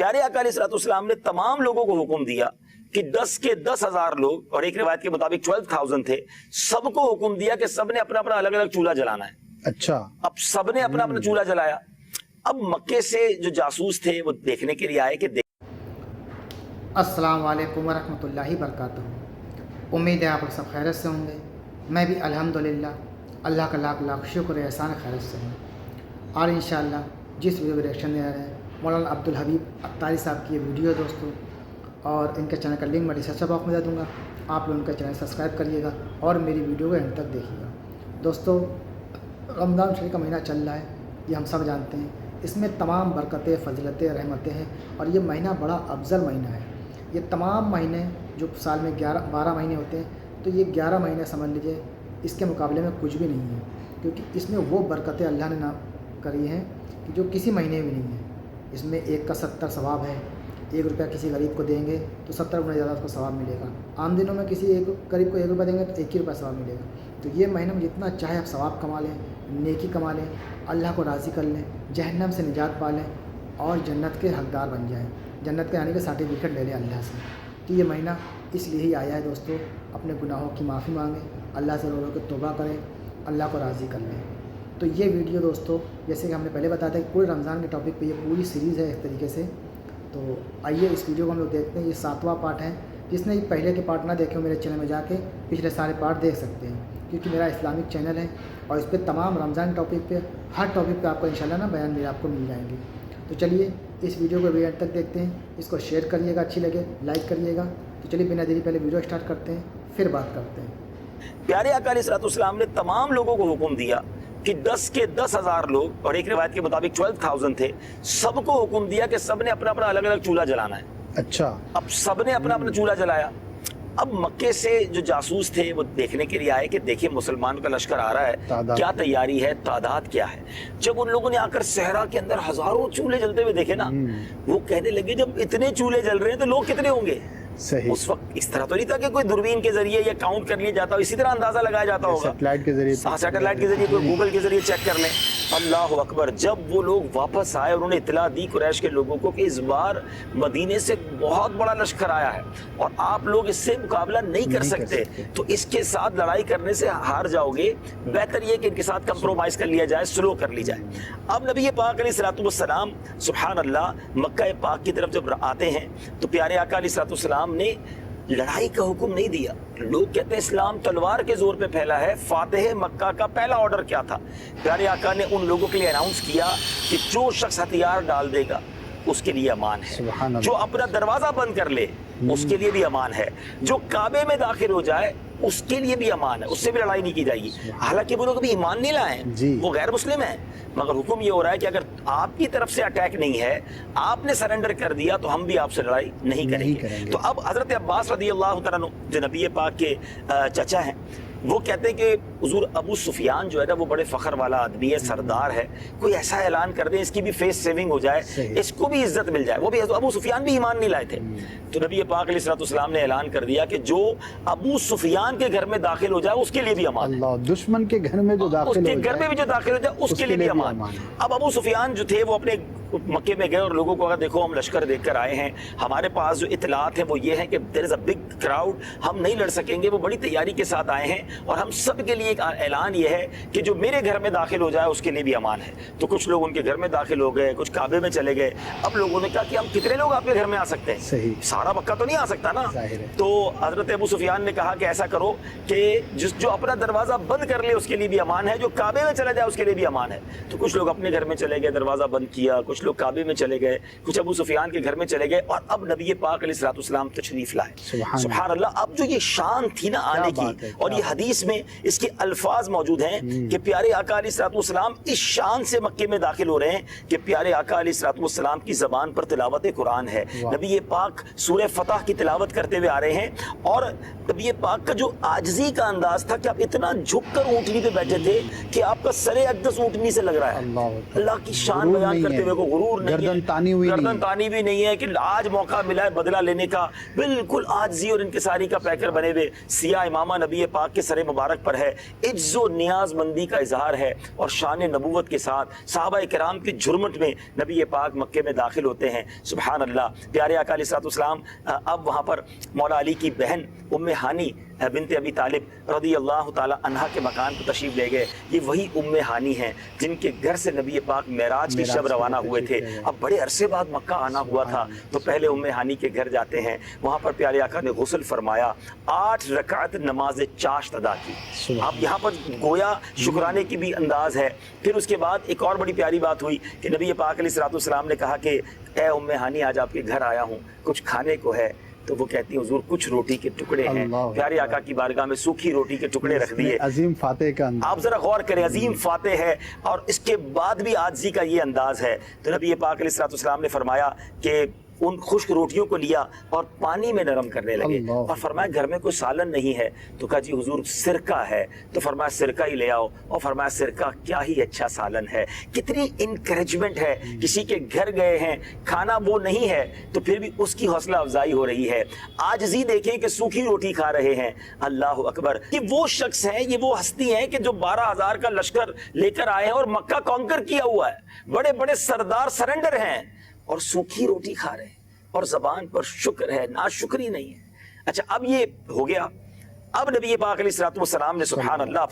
प्यारे आका अलैहिस्सलाम ने तमाम लोगों को हुक्म दिया कि 10 के 10,000 लोग, और एक रिवायत के मुताबिक 12,000 थे, सबको हुक्म दिया कि सबने अपना अपना अलग अलग चूल्हा जलाना है। अच्छा, अब सबने अपना अपना चूल्हा जलाया। अब मक्के से जो जासूस थे वो देखने के लिए आए कि अस्सलाम वालेकुम वरहमतुल्लाहि वबरकातुहू। उम्मीद है आप लोग सब खैरियत से होंगे। मैं भी अल्हम्दुलिल्लाह अल्लाह का लाख लाख शुक्र एहसान खैरियत से हूँ। और इंशाअल्लाह जिस वीडियो को रिएक्शन दे रहे हैं मौलाना अब्दुल हबीब अत्तारी साहब की ये वीडियो है दोस्तों, और इनके चैनल का लिंक मैं डिस्क्रिप्शन बॉक्स में दे दूँगा। आप लोग उनका चैनल सब्सक्राइब करिएगा और मेरी वीडियो को एंड तक देखिएगा। दोस्तों, रमज़ान शरीफ का महीना चल रहा है, ये हम सब जानते हैं। इसमें तमाम बरकतें, फजीलतें, रहमतें हैं और ये महीना बड़ा अफजल महीना है। ये तमाम महीने जो साल में 12 महीने होते हैं, तो ये 11 महीने समझ लीजिए इसके मुकाबले में कुछ भी नहीं है, क्योंकि इसमें वो बरकतें अल्लाह ने ना करी हैं कि जो किसी महीने में नहीं है। इसमें एक का 70 सवाब है। 1 रुपया किसी गरीब को देंगे तो 70 गुना ज़्यादा उसको सवाब मिलेगा। आम दिनों में किसी एक गरीब को 1 रुपया देंगे तो 1 ही रुपया सवाब मिलेगा। तो ये महीने में जितना चाहे आप सवाब कमा लें, नेकी कमा लें, अल्लाह को राज़ी कर लें, जहन्नम से निजात पा लें और जन्नत के हकदार बन जाएं, जन्नत के आने का सर्टिफिकेट ले लें अल्लाह से। तो ये महीना इसलिए ही आया है दोस्तों, अपने गुनाहों की माफ़ी मांगें, अल्लाह से रो रो के तौबा करें, अल्लाह को राज़ी कर लें। तो ये वीडियो दोस्तों, जैसे कि हमने पहले बताया था कि पूरे रमज़ान के टॉपिक पे ये पूरी सीरीज़ है एक तरीके से। तो आइए इस वीडियो को हम लोग देखते हैं। ये 7वां पार्ट है। जिसने ये पहले के पार्ट ना देखे हो, मेरे चैनल में जाके पिछले सारे पार्ट देख सकते हैं, क्योंकि मेरा इस्लामिक चैनल है और इस पर तमाम रमज़ान टॉपिक पे, हर टॉपिक पे आपको इंशाल्लाह ना बयान मेरे आपको मिल जाएंगे। तो चलिए इस वीडियो को एंड तक देखते हैं। इसको शेयर करिएगा, अच्छी लगे लाइक करिएगा। तो चलिए बिना देरी पहले वीडियो स्टार्ट करते हैं, फिर बात करते हैं। प्यारे आका अलैहिस्सलाम ने तमाम लोगों को हुक्म दिया कि 10 के 10,000 लोग, और एक रिवायत के मुताबिक 12,000 थे, सबको हुक्म दिया कि सबने अपना अपना अलग अलग चूल्हा जलाना है। अच्छा, अब सबने अपना अपना चूल्हा जलाया। अब मक्के से जो जासूस थे वो देखने के लिए आए कि देखिए मुसलमानों का लश्कर आ रहा है, क्या तैयारी है, तादाद क्या है। जब उन लोगों ने आकर सहरा के अंदर हजारों चूल्हे जलते हुए देखे ना, वो कहने लगे जब इतने चूल्हे जल रहे हैं तो लोग कितने होंगे। सही। उस वक्त इस तरह तो नहीं था कि कोई दूरबीन के जरिए या काउंट कर लिया जाता हो, इसी तरह अंदाजा लगाया जाता होगा सैटेलाइट के जरिए, सैटेलाइट के जरिए, कोई गूगल के जरिए चेक कर लें। अल्लाह अकबर। जब वो लोग वापस आए, उन्होंने इतला दी कुरैश के लोगों को कि इस बार मदीने से बहुत बड़ा लश्कर आया है और आप लोग इससे मुकाबला नहीं कर सकते, तो इसके साथ लड़ाई करने से हार जाओगे, बेहतर ये कि इनके साथ कंप्रोमाइज कर लिया जाए, स्लो कर ली जाए। अब नबी पाक अलैहिस्सलाम सुभान अल्लाह मक्का पाक की तरफ जब आते हैं तो प्यारे आका अलैहिस्सलाम ने लड़ाई का हुक्म नहीं दिया। लोग कहते हैं इस्लाम तलवार के जोर पे फैला है। फातिह मक्का का पहला ऑर्डर क्या था? प्यारे आका ने उन लोगों के लिए अनाउंस किया कि जो शख्स हथियार डाल देगा उसके लिए अमान है, जो अपना दरवाजा बंद कर ले उसके लिए भी अमान है, जो काबे में दाखिल हो जाए उसके लिए भी अमान है, उससे भी लड़ाई नहीं की जाएगी। हालांकि वो लोग अभी ईमान नहीं लाए, वो गैर मुस्लिम है, मगर हुक्म ये हो रहा है कि अगर आपकी तरफ से अटैक नहीं है, आपने सरेंडर कर दिया, तो हम भी आपसे लड़ाई नहीं करेंगे। तो अब हजरत अब्बास रज़ियल्लाहु तआला अन्हु जो नबी पाक के चचा हैं, वो कहते हैं कि हुजूर अबू सुफियान जो है ना वो बड़े फखर वाला आदमी है, सरदार है, कोई ऐसा ऐलान कर दें इसकी भी फेस सेविंग हो जाए, इसको भी इज्जत मिल जाए। वो भी अबू सुफियान भी ईमान नहीं लाए थे, तो नबी पाक अलैहिस्सलाम ने ऐलान कर दिया कि जो अबू सुफियान के घर में दाखिल हो जाए उसके लिए भी अमान है, दुश्मन के घर में जो दाखिल उसके घर में भी जो दाखिल हो जाए उसके लिए भी अमान। अब अबू सुफियान जो थे वो अपने मक्के में गए और लोगों को कहा देखो हम लश्कर देख कर आए हैं, हमारे पास जो इतलात है वो ये है कि there is a big crowd, हम नहीं लड़ सकेंगे, वो बड़ी तैयारी के साथ आए हैं और हम सब के लिए एक ऐलान ये है कि जो मेरे घर में दाखिल हो जाए उसके लिए भी अमान है। तो कुछ लोग उनके घर में दाखिल हो गए, कुछ काबे में चले गए। अब लोगों ने कहा कि हम कितने लोग आपके घर में आ सकते हैं, सही, सारा मक्का तो नहीं आ सकता ना। तो हजरत अबू सुफियान ने कहा कि ऐसा करो कि जो अपना दरवाजा बंद कर ले उसके लिए भी अमान है, जो काबे में चला जाए उसके लिए भी अमान है। तो कुछ लोग अपने घर में चले गए, दरवाजा बंद किया, कुछ लोग काबे में चले गए, कुछ अबू सुफियान के घर में चले गए और अब नबी पाक अलैहिस्सलाम तशरीफ लाए। सुभान अल्लाह। अब जो ये शान थी ना आने की, और ये हदीस में इसके अल्फाज मौजूद हैं कि प्यारे आका अलैहिस्सलाम इस शान से मक्के में दाखिल हो रहे हैं कि प्यारे आका अलैहिस्सलाम की ज़बान पर तिलावत कुरान है। नबी पाक सूरह फतह की तिलावत करते हुए आ रहे हैं और नबी पाक का जो आजिज़ी का अंदाज था कि आप इतना झुककर ऊँटनी पे बैठे थे कि आपका सरे अक़दस ऊँटनी से लग रहा है। अल्लाह की शान बयान करते हुए को गुरूर नहीं गर्दन है, तानी हुई गर्दन नहीं है। तानी भी नहीं है कि आज मौका मिला है बदला लेने का। बिल्कुल आजिज़ी और इनकिसारी का पैकर बने हुए सिया इमामा नबी पाक के सर मुबारक पर है, इज्जो नियाज़मंदी का इजहार है और शान नबूवत के साथ सहाबा किराम की झुरमुट में नबी पाक मक्के में दाखिल होते हैं। सुभान अल्लाह। प्यारे आका अलैहिस्सलाम अब वहाँ पर मौला अली की बहन उम्मे हानी बिनते अबी तालिब रज़ी अल्लाह ताला अन्हा के मकान पर तशरीफ़ ले गए। ये वही उम्मे हानी हैं जिनके घर से नबी पाक मेराज की शब रवाना हुए थे। अब बड़े अरसे बाद मक्का आना हुआ था तो पहले उम्मे हानी के घर जाते हैं। वहाँ पर प्यारे आका ने गुस्ल फरमाया, 8 रकात नमाज चाश्त अदा की। अब यहाँ पर गोया शुक्राने की भी अंदाज है। फिर उसके बाद एक और बड़ी प्यारी बात हुई कि नबी पाक अलैहिस्सलाम ने कहा कि ए उम्मे हानी, आज आपके घर आया हूँ, कुछ खाने को है? तो वो कहती है हुजूर कुछ रोटी के टुकड़े हैं। प्यारे आका की बारगाह में सूखी रोटी के टुकड़े रख दिए। अजीम फातेह का अंदाज, आप जरा गौर करें, अजीम फातेह है और इसके बाद भी आजिज़ी का ये अंदाज है। तो नबी पाक अलैहिस्सलाम ने फरमाया कि उन खुश्क रोटियों को लिया और पानी में नरम करने लगे और फरमाया घर में कोई सालन नहीं है? तो कहा जी हुजूर सिरका है। तो फरमाया सिरका ही ले आओ और फरमाया सिरका क्या ही अच्छा सालन है। कितनी इनकरेजमेंट है। किसी के घर गए हैं, खाना वो नहीं है तो फिर भी उसकी हौसला अफजाई हो रही है। आजिज़ी देखें कि सूखी रोटी खा रहे हैं। अल्लाह अकबर। कि वो शख्स हैं, ये वो हस्ती हैं कि जो 12,000 का लश्कर लेकर आए हैं और मक्का कॉन्कर किया हुआ है। बड़े बड़े सरदार सरेंडर हैं और सूखी रोटी खा रहे हैं और जबान पर शुक्र है, नाशुक्री नहीं है। अच्छा, अब ये हो गया। अब नबी पाक अलैहिस्सलाम ने सुभान अल्लाह,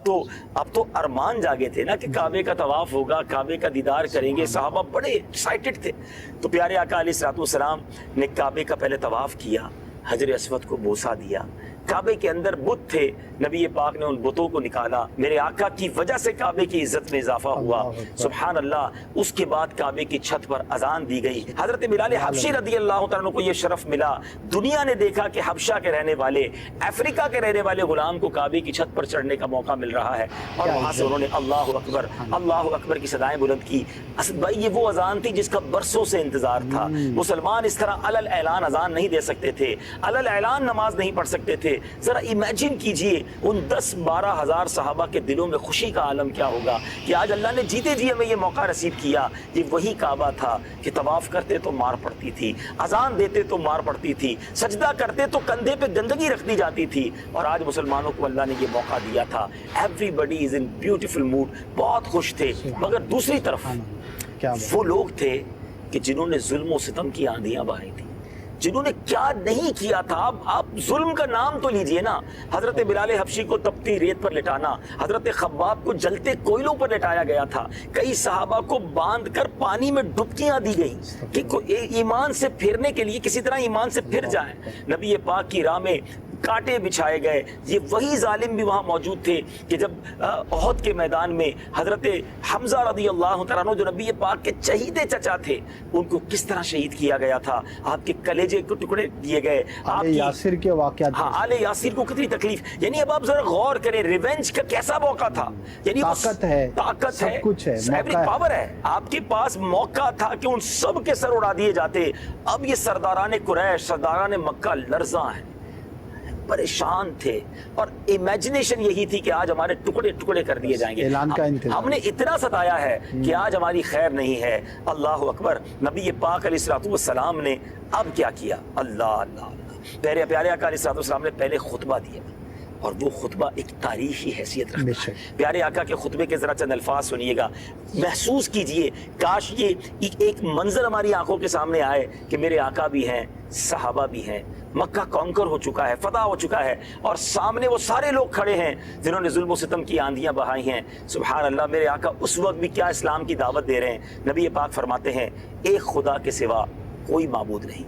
अब तो अरमान जागे थे ना कि काबे का तवाफ होगा, काबे का दीदार करेंगे। सहाबा बड़े एक्साइटेड थे। तो प्यारे आका अलैहिस्सलाम ने काबे का पहले तवाफ किया, हजर अस्वद को बोसा दिया। काबे के अंदर बुत थे, नबी पाक ने उन बुतों को निकाला। मेरे आका की वजह से काबे की इज्जत में इजाफा हुआ। सुभान अल्लाह। उसके बाद काबे की छत पर अजान दी गई। हजरत बिलाल हबशी रज़ी अल्लाह तआला अन्हु को यह शरफ मिला। दुनिया ने देखा कि हबशा के रहने वाले, अफ्रीका के रहने वाले गुलाम को काबे की छत पर चढ़ने का मौका मिल रहा है और वहां से उन्होंने अल्लाह अकबर की सदाएं बुलंद की। असद भाई, ये वो अजान थी जिसका बरसों से इंतजार था। मुसलमान इस तरह अलल ऐलान अजान नहीं दे सकते थे, अलल ऐलान नमाज नहीं पढ़ सकते थे। जरा इमेजिन कीजिए उन 10-12 हजार सहाबा के दिलों में खुशी का आलम क्या होगा कि आज अल्लाह ने जीते जी हमें ये मौका नसीब किया। ये वही काबा था कि तवाफ करते तो मार पड़ती थी, अजान देते तो मार पड़ती थी, सजदा करते तो कंधे पे गंदगी रख दी जाती थी। और आज मुसलमानों को अल्लाह ने ये मौका दिया था। Everybody is in beautiful mood, बहुत खुश थे। मगर दूसरी तरफ वो लोग थे कि जिन्होंने जुल्म और सितम की आंधियां बहाई थी, जिन्होंने क्या नहीं किया था। आप जुल्म का नाम तो लीजिए ना। हजरत बिलाल हबशी को तपती रेत पर लिटाना, हजरत खब्बाब को जलते कोयलों पर लिटाया गया था, कई सहाबा को बांध कर पानी में डुबकियां दी गई कि ईमान से फिरने के लिए किसी तरह ईमान से फिर जाए। नबी पाक की राह में कांटे बिछाए गए। ये वही जालिम भी वहाँ मौजूद थे कि जब ओहद के मैदान में हजरत हमजा रज़ी अल्लाह तआला अन्हु जो नबी पाक के चहीते चचा थे, उनको किस तरह शहीद किया गया था। आपके कलेजे को टुकड़े दिए गए। आले यासिर के वाक़यात, हाँ, आले यासिर को कितनी तकलीफ। यानी अब आप जरा गौर करें, रिवेंज का कैसा मौका था। यानी ताकत है, सब कुछ है, पावर है आपके पास। मौका था कि उन सब के सर उड़ा दिए जाते। अब ये सरदारान कुरैश, सरदारान मक्का लर्जा है, परेशान थे और इमेजिनेशन यही थी कि आज हमारे टुकड़े टुकड़े कर दिए जाएंगे। ऐलान का इंतजार। हमने इतना सताया है कि आज हमारी खैर नहीं है। अल्लाह अकबर। नबी पाक अलैहिस्सलाम ने अब क्या किया? अल्लाह अल्लाह। प्यारे आका अलैहिस्सलाम ने पहले खुतबा दिया और वो खुतबा एक तारीखी हैसियत रखता है। प्यारे आका के खुतबे के जरा चंद अल्फाज सुनिएगा, महसूस कीजिए। काश ये एक मंजर हमारी आंखों के सामने आए कि मेरे आका भी हैं, सहाबा भी हैं, मक्का कॉन्कर हो चुका है, फतह हो चुका है और सामने वो सारे लोग खड़े हैं जिन्होंने जुल्म सितम की आंधियां बहाई हैं। सुभान अल्लाह। मेरे आका उस वक्त भी क्या इस्लाम की दावत दे रहे हैं। नबी पाक फरमाते हैं, एक खुदा के सिवा कोई माबूद नहीं,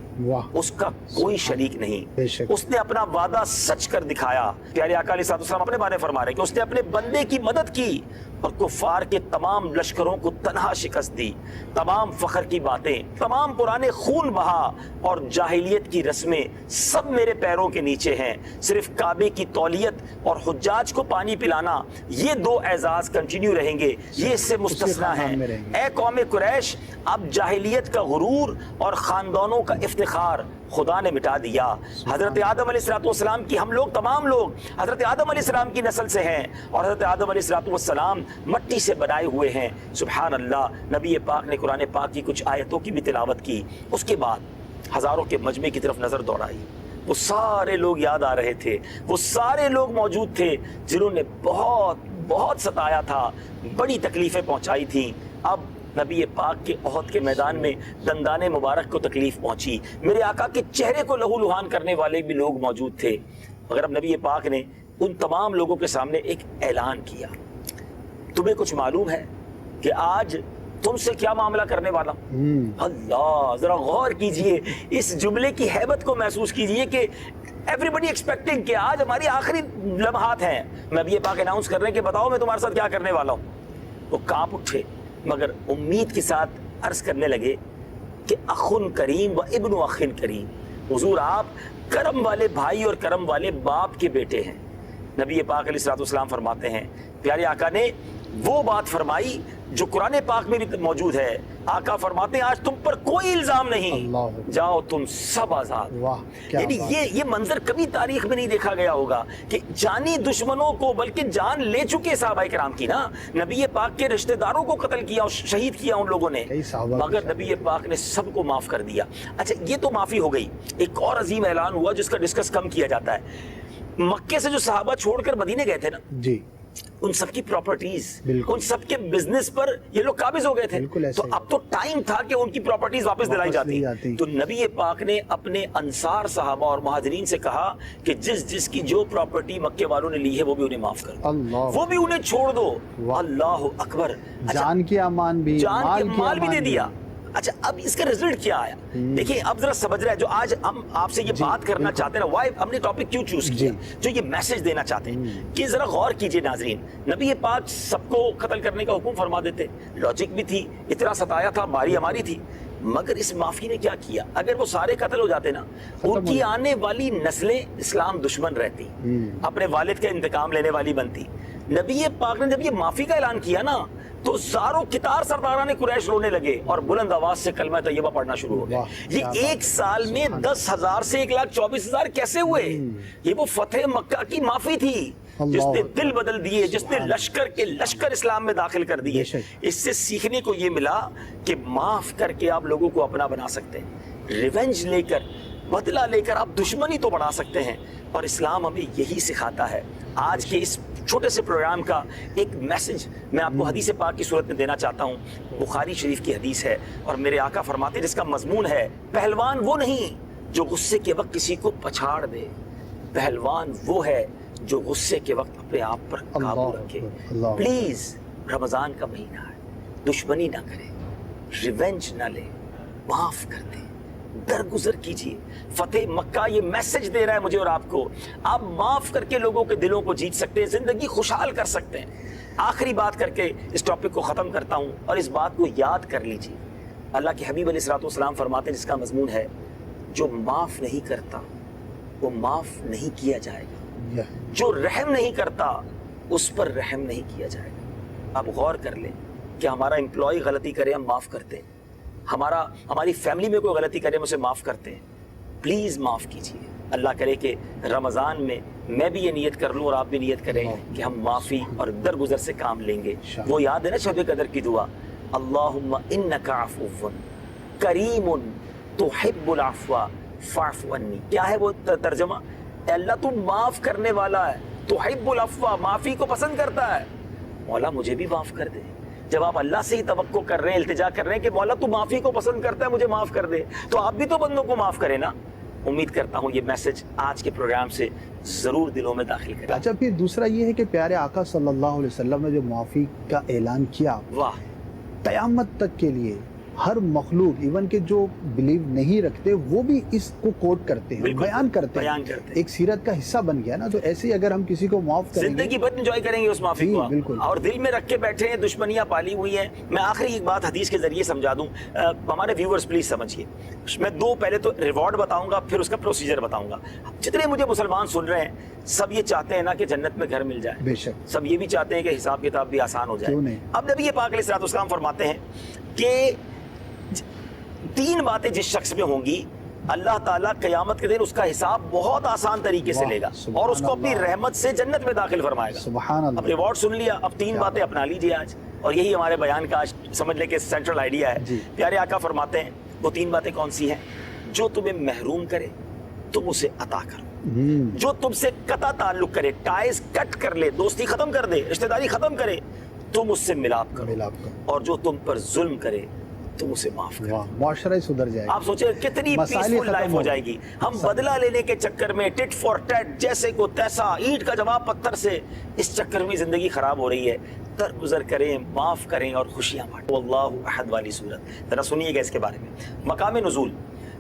उसका कोई शरीक नहीं। उसने अपना वादा सच कर दिखाया। प्यारे आका अलैहिस्सलाम अपने बारे में फरमा रहे हैं कि उसने अपने बंदे की मदद की और कुफार के तमाम लश्करों को तनहा शिकस्त दी। तमाम फख्र की बातें, तमाम पुराने खून बहा और जाहिलियत की रस्में सब मेरे पैरों के नीचे हैं। सिर्फ काबे की तौलियत और हुज्जाज को पानी पिलाना, ये 2 एजाज कंटिन्यू रहेंगे, ये इससे मुस्तस्ना है। ए कौम कुरैश, अब जाहिलियत का गुरूर और खानदानों का इफ्तिखार खुदा ने मिटा दिया। हजरत आदम अलैहिस्सलाम की हम लोग, तमाम लोग हजरत आदम अलैहिस्सलाम की नस्ल से हैं और हजरत आदम अलैहिस्सलाम मट्टी से बनाए हुए हैं। सुभान अल्लाह, नबी पाक ने कुरान पाक की कुछ आयतों की भी तिलावत की। उसके बाद हज़ारों के मजमे की तरफ नज़र दौड़ाई। वो सारे लोग याद आ रहे थे, वो सारे लोग मौजूद थे जिन्होंने बहुत बहुत सताया था, बड़ी तकलीफ़ें पहुँचाई थी। अब नबी पाक के ओहद के मैदान में दंदाने मुबारक को तकलीफ़ पहुँची। मेरे आका के चेहरे को लहू लुहान करने वाले भी लोग मौजूद थे। मगर अब नबी पाक ने उन तमाम लोगों के सामने एक ऐलान किया, तुम्हें कुछ मालूम है कि आज तुमसे क्या मामला करने वाला हूं? अल्लाह, जरा गौर कीजिए, इस जुमले की हैबत को महसूस कीजिए कि एवरीबडी एक्सपेक्टिंग कि आज हमारी आखिरी लम्हात हैं। नबी पाक अनाउंस कर रहे हैं कि बताओ मैं तुम्हारे साथ क्या करने वाला हूँ। वो कांप उठे मगर उम्मीद के साथ अर्ज करने लगे कि अखुन करीम व इब्नु अखिन करीम, हुजूर आप करम वाले भाई और करम वाले बाप के बेटे हैं। नबी पाक अलैहिस्सलाम फरमाते हैं, प्यारे आका ने वो बात फरमाई जो कुरान पाक में भी मौजूद है। आका फरमाते हैं आज तुम पर कोई इल्जाम नहीं, जाओ तुम सब आजाद। यानी ये मंजर कभी तारीख में नहीं देखा गया होगा कि जानी दुश्मनों को बल्कि जान ले चुके सहाबाए किराम की ना, नबी पाक के रिश्तेदारों को कत्ल किया और शहीद किया उन लोगों ने, मगर नबी पाक ने सबको माफ कर दिया। अच्छा, ये तो माफी हो गई। एक और अजीम ऐलान हुआ जिसका डिस्कस कम किया जाता है। मक्के से जो सहाबा छोड़कर मदीने गए थे ना जी, उन सबकी प्रॉपर्टीज, उन सबके बिजनेस पर ये लोग काबिज हो गए थे। तो अब तो टाइम था कि उनकी प्रॉपर्टीज वापस दिलाई जाती। तो नबी पाक ने अपने अंसार सहाबा और मुहाजिरीन से कहा कि जिसकी जो प्रॉपर्टी मक्के वालों ने ली है वो भी उन्हें माफ कर दो, वो भी उन्हें छोड़ दो। अल्लाह अकबर, जान की अमान भी, माल भी दे दिया। अच्छा, अब इसका रिजल्ट क्या आया? देखिए, अब जरा समझ रहे हैं जो आज हम आपसे ये बात करना चाहते हैं ना, वाई हमने टॉपिक क्यों चूज किया, जो ये मैसेज देना चाहते हैं कि जरा गौर कीजिए नाजरीन। नबी पाक सबको कत्ल करने का हुक्म फरमा देते, लॉजिक भी थी, इतना सताया था, बारी हमारी थी, मगर इस माफी ने क्या किया? अगर वो सारे कत्ल हो जाते ना, उनकी आने वाली नस्लें इस्लाम दुश्मन रहती, अपने वालिद का इंतकाम लेने वाली बनती। नबी पाक ने जब ये माफी का ऐलान किया ना, तो सारों कितार सरदाराने कुरैश रोने लगे और बुलंद आवाज से कलमा तैयबा पढ़ना शुरू हो गया। ये एक साल में 10,000 से 1,24,000 कैसे हुए? ये वो फतेह मक्का की माफी थी जिसने दिल बदल दिए, जिसने लश्कर इस्लाम में दाखिल कर दिए। इससे सीखने को ये मिला कि माफ करके आप लोगों को अपना बना सकते हैं, रिवेंज लेकर, बदला लेकर आप दुश्मनी तो बढ़ा सकते हैं। और इस्लाम हमें यही सिखाता है। आज के इस छोटे से प्रोग्राम का एक मैसेज मैं आपको हदीस पाक की सूरत में देना चाहता हूँ। बुखारी शरीफ की हदीस है और मेरे आका फरमाते हैं जिसका मजमून है, पहलवान वो नहीं जो गुस्से के वक्त किसी को पछाड़ दे, पहलवान वो है जो गुस्से के वक्त अपने आप पर काबू रखे। प्लीज, रमजान का महीना है, दुश्मनी ना करें, रिवेंज ना ले, माफ कर दे, दरगुजर कीजिए। फतेह मक्का ये मैसेज दे रहा है मुझे और आपको, आप माफ करके लोगों के दिलों को जीत सकते हैं, जिंदगी खुशहाल कर सकते हैं। आखिरी बात करके इस टॉपिक को खत्म करता हूं और इस बात को याद कर लीजिए। अल्लाह के हबीब अलैहिस्सलाम फरमाते हैं जिसका मजमून है, जो माफ नहीं करता वो माफ नहीं किया जाएगा, जो रहम नहीं करता उस पर रहम नहीं किया जाएगा। आप गौर कर लें कि हमारा एम्प्लॉय गलती करे हम माफ करते हैं, हमारी फैमिली में कोई गलती करे हम उसे माफ करते हैं। प्लीज माफ कीजिए। अल्लाह करे कि रमजान में मैं भी ये नियत कर लूं और आप भी नियत करें कि हम माफी और दरगुजर से काम लेंगे। वो याद है ना शब कदर की दुआ, अल्लाहुम्मा इन्नका अफ़ुव्वुन करीमुन तुहिब्बुल अफ़्वा फ़अफ़ु अन्नी। क्या है वो तर्जुमा? अल्लाह तू माफ करने वाला है, तुहिब्बुल अफ़्वा, माफी को पसंद करता है, मौला मुझे भी माफ कर दे। जब आप अल्लाह से ही तवक्को कर रहे हैं, इल्तिजा कर रहे हैं कि मौला तू माफी को पसंद करता है, मुझे माफ कर दे, तो आप भी तो बंदों को माफ करें ना। उम्मीद करता हूँ ये मैसेज आज के प्रोग्राम से जरूर दिलों में दाखिल करें। अच्छा, फिर दूसरा ये है कि प्यारे आका सल्लल्लाहु अलैहि वसल्लम ने जो माफी का ऐलान किया, वाह, कयामत तक के लिए हर मखलूक, इवन के जो बिलीव नहीं रखते, वो भी इसको कोट करते हैं, बयान करते हैं, एक सीरत का हिस्सा बन गया ना। तो ऐसे ही अगर हम किसी को माफ करेंगे, जिंदगी भर एंजॉय करेंगे उस माफी को, बिल्कुल, और दिल में रख के बैठे हैं, दुश्मनियां पाली हुई हैं। मैं आखिरी एक बात हदीस के जरिए समझा दूं, हमारे व्यूअर्स प्लीज समझिए। मैं दो पहले तो रिवॉर्ड बताऊंगा, फिर उसका प्रोसीजर बताऊंगा। जितने मुझे मुसलमान सुन रहे हैं, सब ये चाहते हैं ना कि जन्नत में घर मिल जाए, बेशक सब ये भी चाहते हैं कि हिसाब किताब भी आसान हो जाए। अब नबी पाक अलैहिस्सलाम फरमाते हैं कि 3 बातें जिस शख्स में होंगी اللہ تعالیٰ قیامت کے دن اس کا حساب بہت آسان طریقے سے لے گا اور اس کو اپنی رحمت سے جنت میں داخل فرمائے گا. سبحان اللہ. اب ریوارڈ سن لیا, اب 3 باتیں اپنا لیجیے آج, اور یہی ہمارے بیان کا آج سمجھنے کے سینٹرل آئیڈیا ہے. پیارے آقا فرماتے ہیں وہ 3 باتیں کون سی ہیں؟ جو تمہیں محروم کرے تم اسے عطا کرو, جو تم سے قطع تعلق کرے, ٹائز کٹ کر لے, دوستی ختم کر دے, رشتہ داری ختم کرے, تم اس سے ملاپ کرو, اور جو تم پر ظلم کرے تم اسے معاف کرو. معاشرہ ہی سدھر جائے گا. آپ سوچیں کتنی پیسفل لائف ہو جائے گی. ہم بدلہ لینے کے چکر میں ٹٹ فار ٹیٹ, جیسے کو تیسا, اینٹ کا جواب پتھر سے, اس چکر میں زندگی خراب ہو رہی ہے. درگزر کریں, معاف کریں اور خوشیاں بانٹیں. اللہ احد والی صورت ذرا سنیے گا اس کے بارے میں. مقام نزول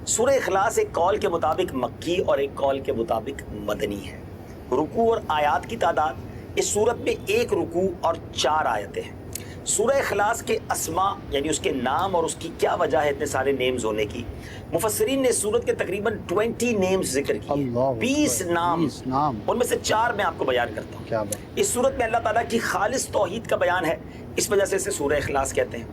سورہ اخلاص ایک قول کے مطابق مکی اور ایک قول کے مطابق مدنی ہے. رکوع اور آیات کی تعداد اس صورت میں 1 رکوع اور 4 آیتیں ہیں. سورہ اخلاص کے اسماء یعنی اس کے نام اور اس کی کیا وجہ ہے اتنے سارے نیمز ہونے کی, مفسرین نے اس صورت کے تقریباً 20 نیمز ذکر کیے, 20 نام, ان میں سے 4 میں آپ کو بیان کرتا ہوں. اس صورت میں اللہ تعالیٰ کی خالص توحید کا بیان ہے, اس وجہ سے اسے سورہ اخلاص کہتے ہیں.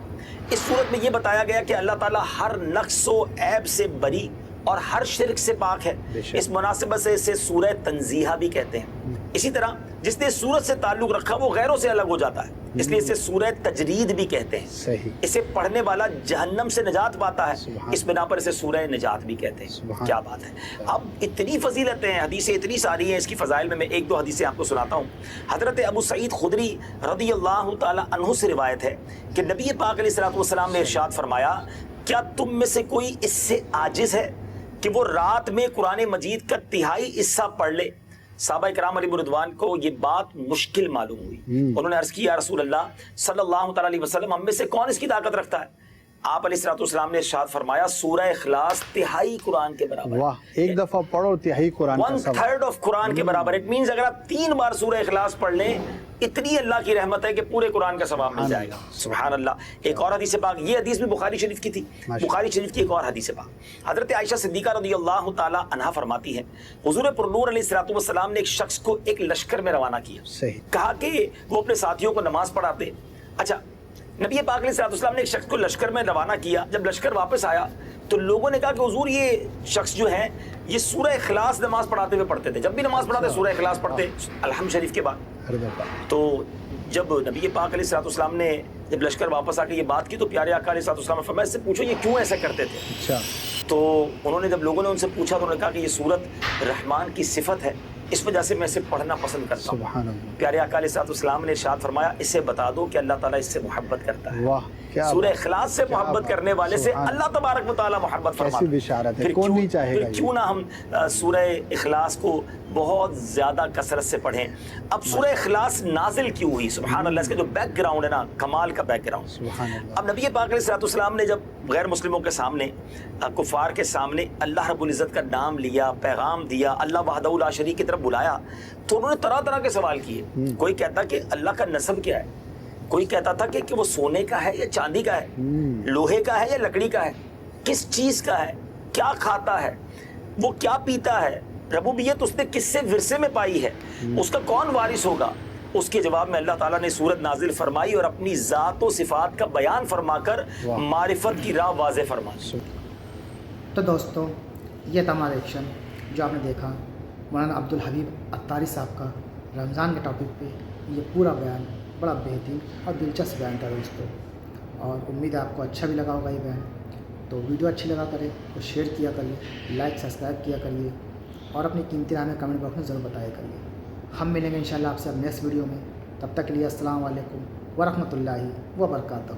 اس صورت میں یہ بتایا گیا کہ اللہ تعالیٰ ہر نقص و عیب سے بری اور ہر شرک سے پاک ہے. اس مناسبت سے اسے سورہ تنزیہہ بھی کہتے ہیں. اسی طرح جس نے اس سورت سے تعلق رکھا وہ غیروں سے الگ ہو جاتا ہے, اس لیے اسے سورہ تجرید بھی کہتے ہیں. اسے پڑھنے والا جہنم سے نجات پاتا ہے, اس بنا پر اسے سورہ نجات بھی کہتے ہیں. کیا بات ہے. اب اتنی فضیلتیں ہیں, حدیثیں اتنی ساری ہیں اس کی فضائل میں 1-2 حدیثیں آپ کو سناتا ہوں. حضرت ابو سعید خدری رضی اللہ تعالی عنہ سے روایت ہے کہ نبی پاک علیہ الصلوۃ والسلام نے ارشاد فرمایا, کیا تم میں سے کوئی اس سے عاجز ہے کہ وہ رات میں قرآن مجید کا 1/3 حصہ پڑھ لے؟ صحابہ کرام علیہ رضوان کو یہ بات مشکل معلوم ہوئی. انہوں نے عرض کی, یا رسول اللہ صلی اللہ تعالی علیہ وسلم, ہم میں سے کون اس کی طاقت رکھتا ہے؟ آپ علیہ الصلوۃ والسلام نے ارشاد فرمایا, سورہ اخلاص 1/3 قرآن کے برابر. واہ, ایک دفعہ پڑھو 1/3 قرآن کا سبق. 1/3 آف قرآن کے برابر. اٹ مینز اگر آپ 3 بار سورہ اخلاص پڑھ لیں, اتنی اللہ کی رحمت ہے کہ پورے قرآن کا ثواب مل جائے گا. سبحان اللہ. ایک اور حدیث پاک, یہ حدیث بھی بخاری شریف کی تھی, بخاری شریف کی ایک اور حدیث پاک. حضرت عائشہ صدیقہ رضی اللہ تعالی عنہا فرماتی ہیں, حضور پرنور علیہ الصلوۃ والسلام نے ایک شخص کو ایک لشکر میں روانہ کیا. کہا کہ وہ اپنے ساتھیوں کو نماز پڑھاتے. اچھا, نبی پاک علیہ الصلوۃ والسلام نے ایک شخص کو لشکر میں روانہ کیا. جب لشکر واپس آیا تو لوگوں نے کہا کہ حضور یہ شخص جو ہے یہ سورہ اخلاص نماز پڑھاتے ہوئے پڑھتے تھے, جب بھی نماز پڑھاتے سورہ اخلاص پڑھتے الحمد شریف کے بعد. تو جب نبی پاک علیہ الصلوۃ والسلام نے جب لشکر واپس آ کے یہ بات کی تو پیارے آقا علیہ الصلوۃ والسلام نے فرمایا, اس سے پوچھو یہ کیوں ایسا کرتے تھے. اچھا. تو انہوں نے جب لوگوں نے ان سے پوچھا تو انہوں نے کہا کہ یہ سورت رحمان کی صفت ہے, اس وجہ سے میں اسے پڑھنا پسند کرتا ہوں. سبحان اللہ. پیارے آقا علیہ الصلوۃ والسلام نے ارشاد فرمایا, اسے بتا دو کہ اللہ تعالیٰ اس سے محبت کرتا ہے. واہ, کیا سورہ اخلاص سے محبت کرنے والے سے اللہ تبارک و تعالی محبت فرماتا ہے. ایسی بشارت ہے, کون نہیں چاہے گا. کیوں نہ ہم سورہ اخلاص کو بہت زیادہ کثرت سے پڑھیں. اب سورہ اخلاص نازل کیوں ہوئی؟ سبحان اللہ, اس کا جو بیک گراؤنڈ ہے نا, کمال کا بیک گراؤنڈ. سبحان اللہ. اب نبی پاک علیہ الصلوۃ والسلام نے جب غیر مسلموں کے سامنے, کفار کے سامنے اللہ رب العزت کا نام لیا, پیغام دیا, اللہ وحدہ لا شریک کی طرف بلایا, تو انہوں نے طرح طرح کے سوال کیے. کوئی کہتا کہ اللہ کا نسب کیا ہے, کوئی کہتا تھا کہ وہ سونے کا ہے یا چاندی کا ہے, لوہے کا ہے یا لکڑی کا ہے, کس چیز کا ہے, کیا کھاتا ہے, وہ کیا پیتا ہے, ربوبیت اس نے کس سے ورثے میں پائی ہے, اس کا کون وارث ہوگا. اس کے جواب میں اللہ تعالیٰ نے سورت نازل فرمائی اور اپنی ذات و صفات کا بیان فرما کر معرفت کی راہ واضح فرمائی. تو دوستو, یہ تھا ہمارا ایکشن جو آپ نے دیکھا مولانا عبدالحبیب عطاری صاحب کا رمضان کے ٹاپک پہ. یہ پورا بیان بڑا بہترین اور دلچسپ بیان تھا دوستو, اور امید ہے آپ کو اچھا بھی لگا ہوگا یہ بیان. تو ویڈیو اچھی لگا کرے تو شیئر کیا کریے, لائک سبسکرائب کیا کریے, اور اپنی قیمتی رائے میں کمنٹ باکس میں ضرور بتایا کریے. ہم ملیں گے انشاءاللہ آپ سے اب نیکسٹ ویڈیو میں. تب تک کے لیے السلام علیکم ورحمۃ اللہ وبرکاتہ.